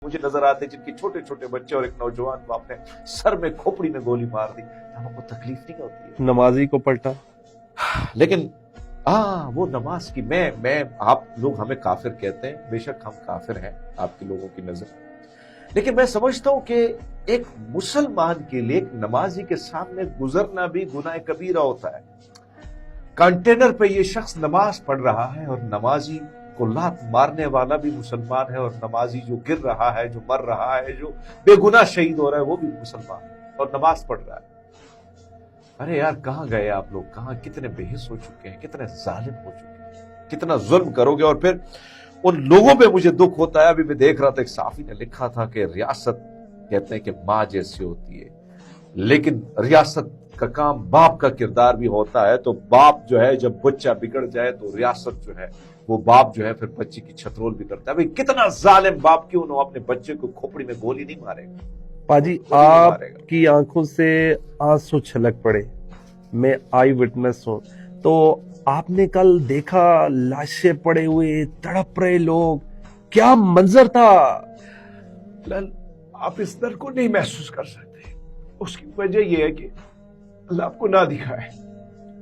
مجھے نظر آتے جن کے چھوٹے چھوٹے بچے اور ایک نوجوان کو آپ نے سر میں کھوپڑی میں گولی مار دی، ہم کو تکلیف نہیں ہوتی ہے؟ نمازی کو پلٹا. لیکن وہ نماز کی میں آپ لوگ ہمیں کافر کہتے ہیں، بے شک ہم کافر ہیں آپ کے لوگوں کی نظر، لیکن میں سمجھتا ہوں کہ ایک مسلمان کے لیے ایک نمازی کے سامنے گزرنا بھی گناہ کبیرہ ہوتا ہے. کنٹینر پہ یہ شخص نماز پڑھ رہا ہے اور نمازی کو لات مارنے والا بھی مسلمان ہے، اور نمازی جو گر رہا ہے، جو مر رہا ہے، جو بے گناہ شہید ہو رہا ہے، وہ بھی مسلمان ہے اور نماز پڑھ رہا ہے. ارے یار کہاں گئے آپ لوگ؟ کہاں کتنے بے حس ہو چکے ہیں، کتنے ظالم ہو چکے ہیں، کتنا ظلم کرو گے. اور پھر ان لوگوں پہ مجھے دکھ ہوتا ہے. ابھی میں دیکھ رہا تھا ایک صحافی نے لکھا تھا کہ ریاست کہتے ہیں کہ ماں جیسی ہوتی ہے، لیکن ریاست کا کام باپ کا کردار بھی ہوتا ہے. تو باپ جو ہے جب بچہ بگڑ جائے تو ریاست جو ہے وہ باپ جو ہے پھر بچے کی چھترول بھی کرتا ہے. بھئی کتنا ظالم باپ کیوں نہ اپنے بچے کو کھوپڑی میں گولی نہیں مارے گا؟ پاجی آپ کی آنکھوں سے آنسو چھلک پڑے، میں آئی وٹنس ہوں. تو آپ نے کل دیکھا لاشیں پڑے ہوئے تڑپ رہے لوگ، کیا منظر تھا؟ آپ اس درد کو نہیں محسوس کر سکتے. اس کی وجہ یہ ہے کہ اللہ آپ کو نہ دکھائے.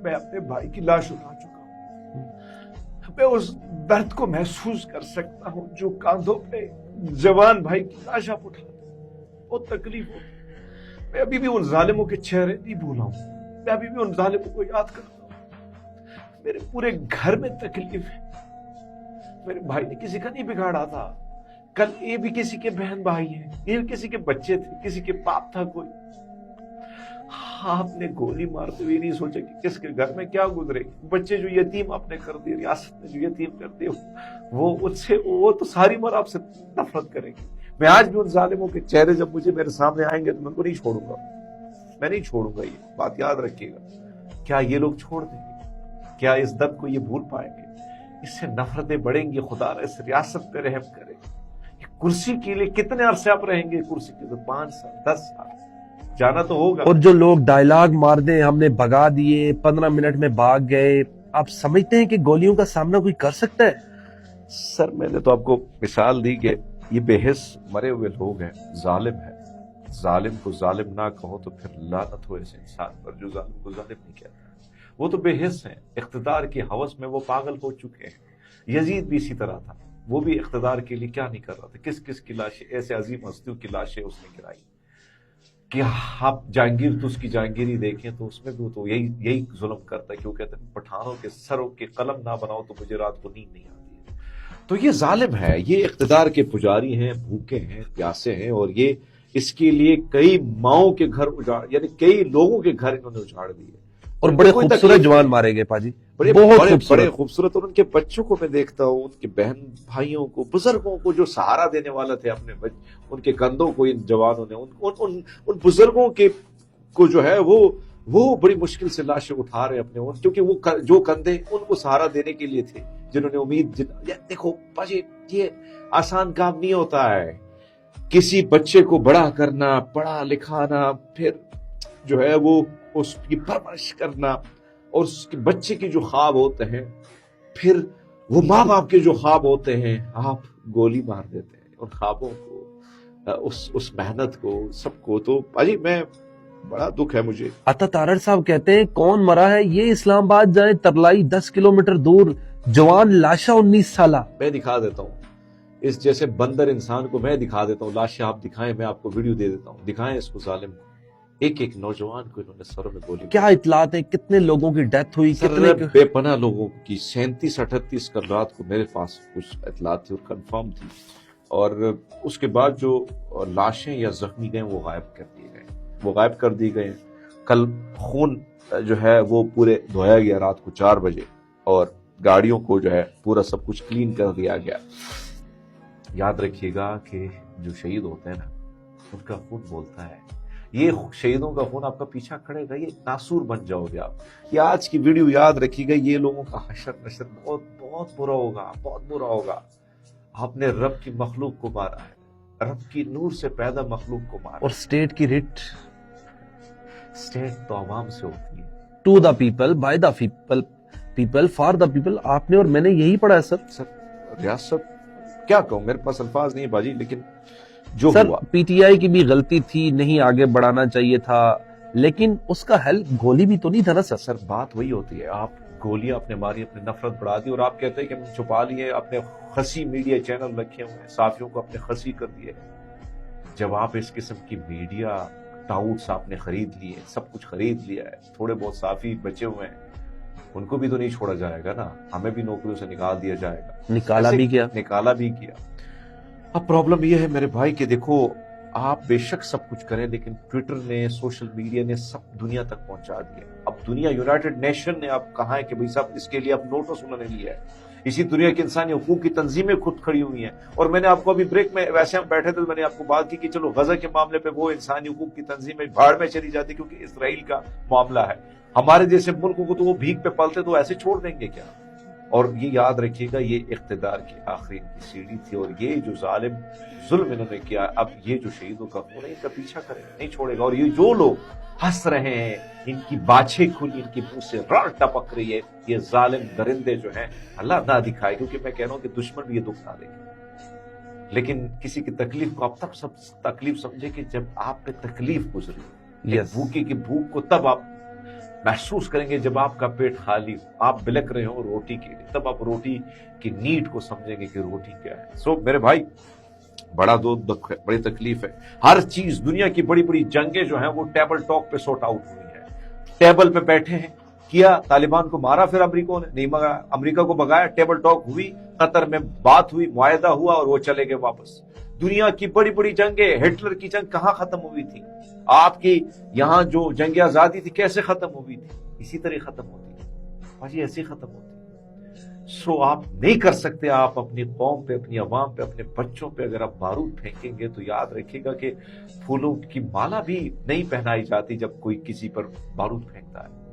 میں اپنے بھائی کی لاش اٹھا چکا ہوں، میں اس درد کو محسوس کر سکتا ہوں جو کاندھوں پہ جوان بھائی کی لاش آپ اٹھاتے. بہت تکلیف ہوتی. میں ابھی بھی ان ظالموں کے چہرے نہیں بھولا ہوں، میں ابھی بھی ان ظالموں کو یاد کرتا ہوں. میرے پورے گھر میں تکلیف ہے. میرے بھائی نے کسی کا نہیں بگاڑا تھا، کل یہ بھی کسی کے بہن بھائی ہیں، یہ بھی کسی کے بچے تھے، کسی کے باپ تھا کوئی. آپ نے گولی مارتے ہوئے نہیں سوچا کہ کس کے گھر میں کیا گزرے. بچے جو یتیم آپ نے کر دیے، ریاست نے جو یتیم کر دیے، وہ تو ساری عمر آپ سے نفرت کریں گے. میں آج بھی ان ظالموں کے چہرے جب مجھے میرے سامنے آئیں گے تو میں ان کو نہیں چھوڑوں گا. میں نہیں چھوڑوں گا. یہ بات یاد رکھیے گا. کیا یہ لوگ چھوڑ دیں گے؟ کیا اس درد کو یہ بھول پائیں گے؟ اس سے نفرتیں بڑھیں گی. خدا اس ریاست پہ رحم کرے. کرسی کے لیے کتنے عرصے آپ رہیں گے کرسی کے؟ تو 5 سال 10 سال جانا تو ہوگا. اور جو لوگ ڈائلاگ مار دیں ہم نے بھگا دیے، 15 منٹ میں بھاگ گئے، آپ سمجھتے ہیں کہ گولیوں کا سامنا کوئی کر سکتا ہے؟ سر میں نے تو آپ کو مثال دی کہ یہ بے حس مرے ہوئے لوگ ہیں، ظالم ہے. ظالم کو ظالم نہ کہو تو پھر لعنت ہو اس انسان پر جو ظالم کو ظالم نہیں کہتا. وہ تو بے حس ہیں، اقتدار کی ہوس میں وہ پاگل ہو چکے ہیں. یزید بھی اسی طرح تھا، وہ بھی اقتدار کے لیے کیا نہیں کر رہا تھا. کس کس کی لاشیں، ایسے عظیم ہستیوں کی لاشیں اس نے گرائی. کہ آپ جہانگیر تو اس کی جہانگیری دیکھیں تو اس میں بھی تو یہی ظلم کرتا ہے کہ وہ کہتے ہیں پٹھانوں کے سروں کے قلم نہ بناؤ تو مجھے رات کو نیند نہیں آتی ہے. تو یہ ظالم ہے، یہ اقتدار کے پجاری ہیں، بھوکے ہیں، پیاسے ہیں. اور یہ اس کے لیے کئی ماؤں کے گھر اجاڑ، یعنی کئی لوگوں کے گھر انہوں نے اجاڑ دیے. اور بڑے خوبصورت جوان مارے گئے پاجی، بڑے خوبصورت. اور ان کے بچوں کو میں دیکھتا ہوں، ان کے بہن بھائیوں کو، بزرگوں کو جو سہارا دینے والا تھے اپنے ان کے کندھوں کو ان جوانوں نے، ان بزرگوں کے کو جو ہے وہ بڑی مشکل سے لاشیں اٹھا رہے اپنے، کیونکہ وہ جو کندھے ان کو سہارا دینے کے لیے تھے، جنہوں نے امید دیکھو باجی یہ آسان کام نہیں ہوتا ہے. کسی بچے کو بڑا کرنا، پڑھا لکھانا، پھر جو ہے وہ اس کی پرورش کرنا، اور اس کے بچے کے جو خواب ہوتے ہیں، پھر وہ ماں باپ کے جو خواب ہوتے ہیں، آپ گولی مار دیتے ہیں ان خوابوں کو، اس محنت کو، سب کو. تو بھائی میں بڑا دکھ ہے مجھے. عطا تارڑ صاحب کہتے ہیں کون مرا ہے؟ یہ اسلام آباد جائیں، ترلائی 10 کلومیٹر دور، جوان لاشا 19 سالہ. میں دکھا دیتا ہوں اس جیسے بندر انسان کو، میں دکھا دیتا ہوں لاشیں. آپ دکھائیں، میں آپ کو ویڈیو دے دیتا ہوں، دکھائیں اس کو ظالم کو. ایک ایک نوجوان کو انہوں نے سروں میں گولی. کیا اطلاعات ہیں کتنے لوگوں کی ڈیتھ ہوئی؟ کتنے بے پناہ لوگوں کی 37-38 کل رات کو میرے پاس کچھ اطلاعات تھی اور کنفرم تھی. اور اس کے بعد جو لاشیں یا زخمی گئے وہ غائب کر دی گئے. کل خون جو ہے وہ پورے دھویا گیا رات کو 4 بجے، اور گاڑیوں کو جو ہے پورا سب کچھ کلین کر دیا گیا. یاد رکھیے گا کہ جو شہید ہوتے ہیں نا، ان کا خون بولتا ہے. یہ شہیدوں کا خون آپ کا پیچھا کھڑے گا، یہ ناسور بن جاؤ گے آپ. یہ آج کی ویڈیو یاد رکھیے گا، یہ لوگوں کا حشر نشر بہت بہت برا ہوگا، بہت برا ہوگا. آپ نے رب کی مخلوق کو مارا ہے، رب کی نور سے پیدا مخلوق کو مارا. اور سٹیٹ کی ریٹ، سٹیٹ تو عوام سے ہوتی ہے. To the people, by the people, people for the people. آپ نے اور میں نے یہی پڑھا ہے سر. ریاست کیا کہوں, میرے پاس الفاظ نہیں باجی, لیکن جو سر ہوا. پی ٹی آئی کی بھی غلطی تھی, نہیں آگے بڑھانا چاہیے تھا, لیکن اس کا حل گولی بھی تو نہیں تھا نا سر. سر بات وہی ہوتی ہے, آپ گولیاں اپنے ماری, اپنے نفرت بڑھا دی, اور آپ کہتے ہیں کہ ہم چھپا لیے, اپنے خسی میڈیا چینل رکھے ہوئے ہیں, صحافیوں کو اپنے خسی کر دیے. جب آپ اس قسم کی میڈیا ٹاؤٹس آپ نے خرید لیے, سب کچھ خرید لیا ہے, تھوڑے بہت صحافی بچے ہوئے ہیں, ان کو بھی تو نہیں چھوڑا جائے گا نا, ہمیں بھی نوکریوں سے نکال دیا جائے گا. نکالا بھی کیا. اب پرابلم یہ ہے میرے بھائی کہ دیکھو, آپ بے شک سب کچھ کریں, لیکن ٹویٹر نے, سوشل میڈیا نے سب دنیا تک پہنچا دیا. اب دنیا یونائٹڈ نیشن نے اب کہا ہے کہ بھائی صاحب اس کے لیے اب نوٹس انہوں نے لیا ہے. اسی دنیا کی انسانی حقوق کی تنظیمیں خود کھڑی ہوئی ہیں. اور میں نے آپ کو ابھی بریک میں, ویسے ہم بیٹھے تھے تو میں نے آپ کو بات کی کہ چلو غزہ کے معاملے پہ وہ انسانی حقوق کی تنظیمیں بھاڑ میں چلی جاتی, کیونکہ اسرائیل کا معاملہ ہے. ہمارے جیسے ملکوں کو تو وہ بھیک پہ پلتے تو ایسے چھوڑ دیں گے کیا؟ اور یہ یاد رکھیے گا, یہ اقتدار کی آخری ان کی سیڑھی تھی, اور یہ جو ظالم ظلم انہوں نے کیا, اب یہ جو شہیدوں کا خون ہے ان کا پیچھا کرے, نہیں چھوڑے گا. اور یہ جو لوگ ہنس رہے ہیں, ان کی باچھیں کھلی, ان کی منہ سے راڑ ٹپک رہی ہے, یہ ظالم درندے جو ہیں اللہ نہ دکھائے, کیونکہ میں کہہ رہا ہوں کہ دشمن بھی یہ دکھ نہ دیکھے. لیکن کسی کی تکلیف کو آپ تب سب تکلیف سمجھے کہ جب آپ پہ تکلیف گزری. بھوکی کی بھوک کو تب آپ محسوس کریں گے جب آپ کا پیٹ خالی ہو, آپ بلک رہے ہو روٹی کے لیے, تب آپ روٹی کی نیڈ کو سمجھیں گے کہ روٹی کیا ہے. سو میرے بھائی, بڑا دکھ ہے, بڑی تکلیف ہے. ہر چیز, دنیا کی بڑی بڑی جنگیں جو ہیں وہ ٹیبل ٹاک پہ سورٹ آؤٹ ہوئی ہیں. ٹیبل پہ بیٹھے ہیں, کیا طالبان کو مارا, پھر امریکہ نے نہیں مارا, امریکہ کو بگایا, ٹیبل ٹاک ہوئی, قطر میں بات ہوئی, معاہدہ ہوا, اور وہ چلے گئے واپس. دنیا کی بڑی بڑی جنگیں, ہٹلر کی جنگ کہاں ختم ہوئی تھی؟ آپ کی یہاں جو جنگ آزادی تھی کیسے ختم ہوئی تھی؟ اسی طرح ختم ہوتی ہے بھاجی, ایسے ختم ہوتی ہے. سو آپ نہیں کر سکتے, آپ اپنی قوم پہ, اپنی عوام پہ, اپنے بچوں پہ اگر آپ بارود پھینکیں گے تو یاد رکھیے گا کہ پھولوں کی مالا بھی نہیں پہنائی جاتی جب کوئی کسی پر بارود پھینکتا ہے.